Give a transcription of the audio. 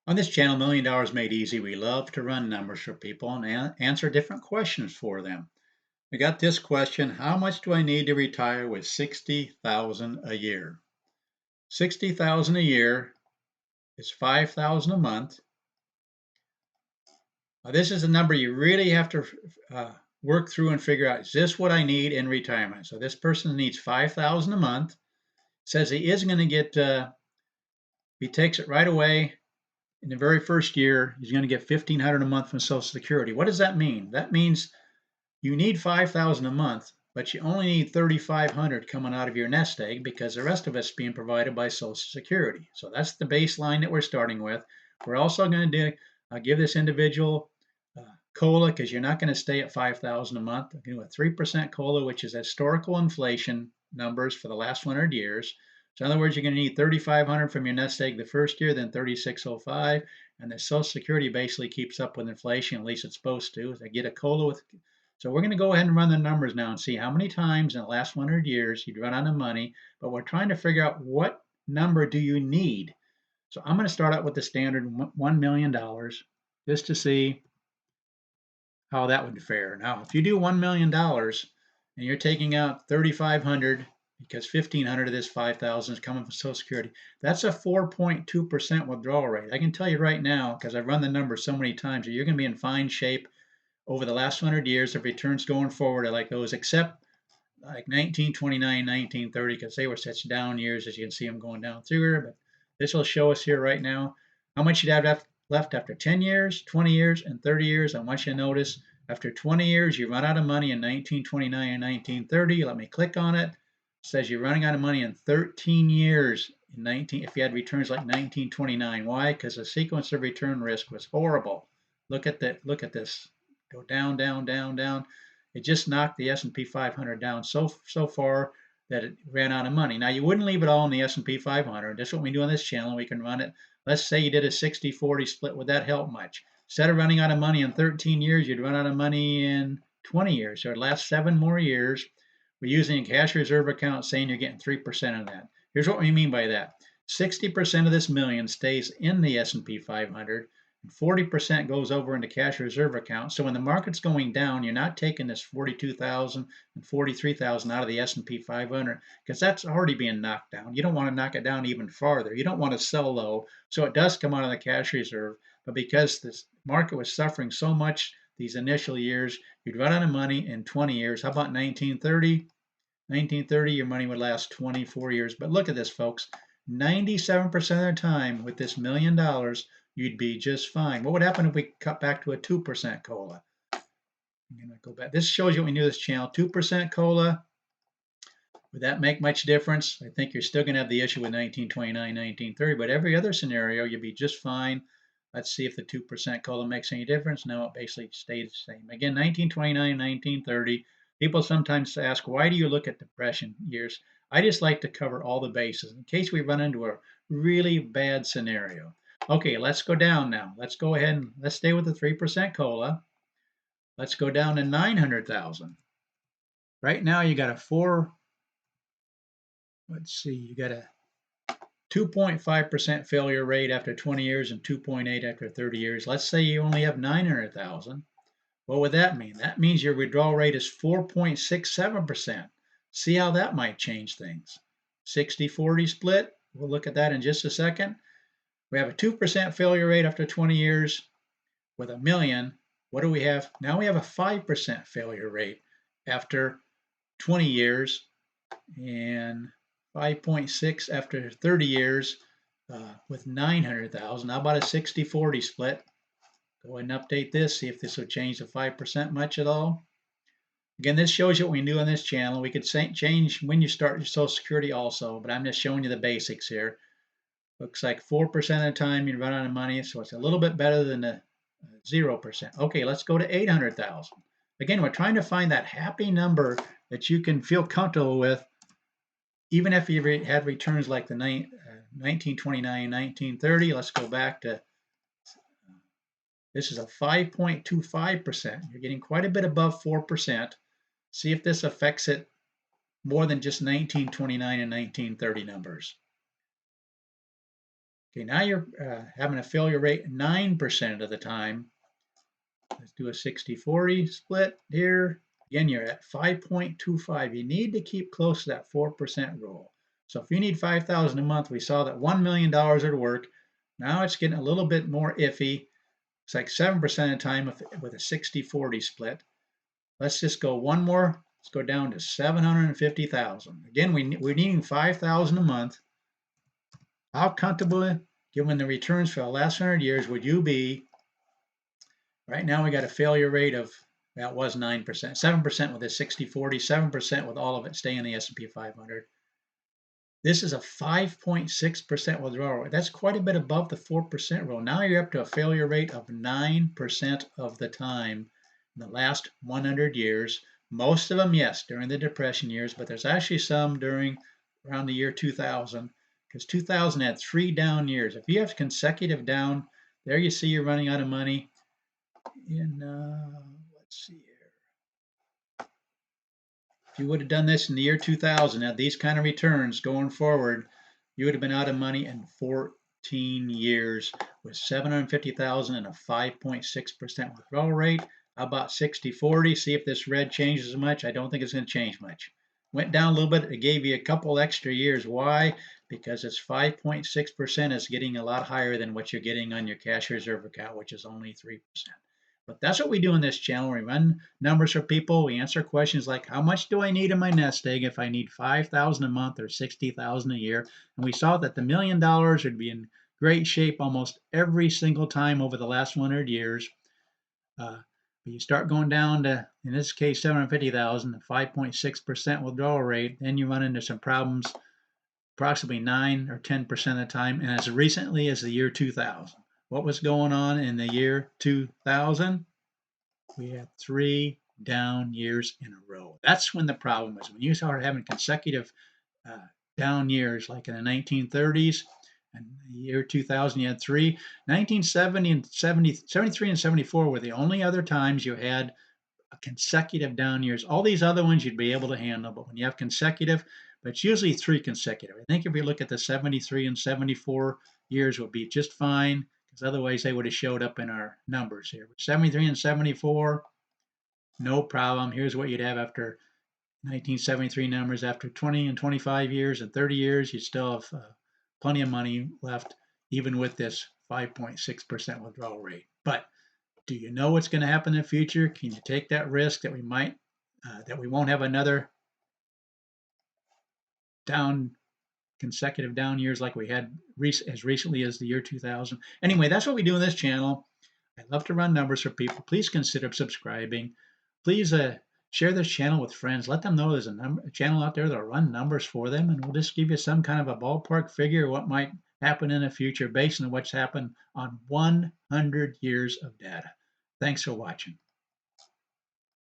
On this channel, Million Dollars Made Easy, we love to run numbers for people and answer different questions for them. We got this question: how much do I need to retire with 60,000 a year? 60,000 a year is 5,000 a month. This is a number you really have to work through and figure out, is this what I need in retirement? So this person needs 5,000 a month. Says he is going to get, he takes it right away. In the very first year, he's going to get 1,500 a month from Social Security. What does that mean? That means you need 5,000 a month, but you only need 3,500 coming out of your nest egg because the rest of it's being provided by Social Security. So that's the baseline that we're starting with. We're also going to give this individual COLA, because you're not going to stay at 5,000 a month. We're going to do a 3% COLA, which is historical inflation numbers for the last 100 years. So in other words, you're going to need 3,500 from your nest egg the first year, then 3,605, and the Social Security basically keeps up with inflation, at least it's supposed to. They get a COLA with. So we're going to go ahead and run the numbers now and see how many times in the last 100 years you'd run out of money, but we're trying to figure out what number do you need. So I'm going to start out with the standard $1 million just to see how that would fare. Now, if you do $1 million and you're taking out 3,500 because 1,500 of this 5,000 is coming from Social Security, that's a 4.2% withdrawal rate. I can tell you right now, because I've run the numbers so many times, that you're going to be in fine shape over the last 100 years of returns going forward. I like those, except like 1929, 1930, because they were such down years, as you can see them going down through here. But this will show us here right now how much you'd have left after 10 years, 20 years, and 30 years. I want you to notice after 20 years, you run out of money in 1929 and 1930. Let me click on it. It says you're running out of money in 13 years in 19 if you had returns like 1929. Why? Because the sequence of return risk was horrible. Look at this. Go down, down, down, down. It just knocked the S&P 500 down so far that it ran out of money. Now, you wouldn't leave it all in the S&P 500. That's what we do on this channel. We can run it. Let's say you did a 60-40 split. Would that help much? Instead of running out of money in 13 years, you'd run out of money in 20 years. So it lasts 7 more years. We're using a cash reserve account, saying you're getting 3% of that. Here's what we mean by that. 60% of this million stays in the S&P 500. 40% goes over into cash reserve account. So when the market's going down, you're not taking this 42,000 and 43,000 out of the S&P 500, because that's already being knocked down. You don't want to knock it down even farther. You don't want to sell low. So it does come out of the cash reserve. But because this market was suffering so much these initial years, you'd run out of money in 20 years. How about 1930? 1930, your money would last 24 years. But look at this, folks. 97% of the time with this $1 million, you'd be just fine. What would happen if we cut back to a 2% COLA? I'm going to go back. This shows you what we knew this channel. 2% COLA. Would that make much difference? I think you're still going to have the issue with 1929, 1930, but every other scenario, you'd be just fine. Let's see if the 2% COLA makes any difference. No, it basically stays the same. Again, 1929, 1930. People sometimes ask, why do you look at depression years? I just like to cover all the bases in case we run into a really bad scenario. Okay, let's go down now. Let's go ahead and let's stay with the 3% COLA. Let's go down to 900,000. Right now you got a you got a 2.5% failure rate after 20 years and 2.8 after 30 years. Let's say you only have 900,000. What would that mean? That means your withdrawal rate is 4.67%. See how that might change things. 60-40 split. We'll look at that in just a second. We have a 2% failure rate after 20 years with $1 million. What do we have? Now we have a 5% failure rate after 20 years and 5.6 after 30 years with 900,000. How about a 60-40 split? Go ahead and update this, see if this will change the 5% much at all. Again, this shows you what we do on this channel. We could change when you start your Social Security also, but I'm just showing you the basics here. Looks like 4% of the time you run out of money, so it's a little bit better than the 0%. Okay, let's go to 800,000. Again, we're trying to find that happy number that you can feel comfortable with, even if you had returns like the 1929, 1930. Let's go back to, this is a 5.25%. You're getting quite a bit above 4%. See if this affects it more than just 1929 and 1930 numbers. Okay, now you're having a failure rate 9% of the time. Let's do a 60-40 split here. Again, you're at 5.25. You need to keep close to that 4% rule. So if you need 5,000 a month, we saw that $1 million would work. Now it's getting a little bit more iffy. It's like 7% of the time with a 60-40 split. Let's just go one more. Let's go down to 750,000. Again, we're needing 5,000 a month. How comfortable, given the returns for the last 100 years, would you be? Right now we got a failure rate of, that was 9%, 7% with a 60-40, 7% with all of it staying in the S&P 500. This is a 5.6% withdrawal rate. That's quite a bit above the 4% rule. Now you're up to a failure rate of 9% of the time in the last 100 years. Most of them, yes, during the Depression years, but there's actually some during around the year 2000, because 2000 had 3 down years. If you have consecutive down, there you see you're running out of money. Let's see here. If you would have done this in the year 2000, had these kind of returns going forward, you would have been out of money in 14 years with 750,000 and a 5.6% withdrawal rate. How about 60-40? See if this red changes much. I don't think it's going to change much. Went down a little bit. It gave you a couple extra years. Why? Because it's 5.6% is getting a lot higher than what you're getting on your cash reserve account, which is only 3%. But that's what we do in this channel. We run numbers for people. We answer questions like, how much do I need in my nest egg if I need 5,000 a month or 60,000 a year? And we saw that the $1 million would be in great shape almost every single time over the last 100 years. But you start going down to, in this case, 750,000, 5.6% withdrawal rate, then you run into some problems approximately 9 or 10% of the time. And as recently as the year 2000. What was going on in the year 2000? We had 3 down years in a row. That's when the problem was. When you start having consecutive down years, like in the 1930s and the year 2000, you had 3. 1970 and 73 and 74 were the only other times you had consecutive down years. All these other ones you'd be able to handle, but when you have consecutive, but it's usually 3 consecutive. I think if you look at the 73 and 74 years, would be just fine, because otherwise they would have showed up in our numbers here. But 73 and 74, no problem. Here's what you'd have after 1973 numbers. After 20 and 25 years and 30 years, you still have plenty of money left, even with this 5.6% withdrawal rate. But do you know what's going to happen in the future? Can you take that risk that we might, that we won't have another consecutive down years like we had as recently as the year 2000? Anyway, that's what we do in this channel. I love to run numbers for people. Please consider subscribing. Please share this channel with friends. Let them know there's a channel out there that'll run numbers for them, and we'll just give you some kind of a ballpark figure of what might happen in the future based on what's happened on 100 years of data. Thanks for watching.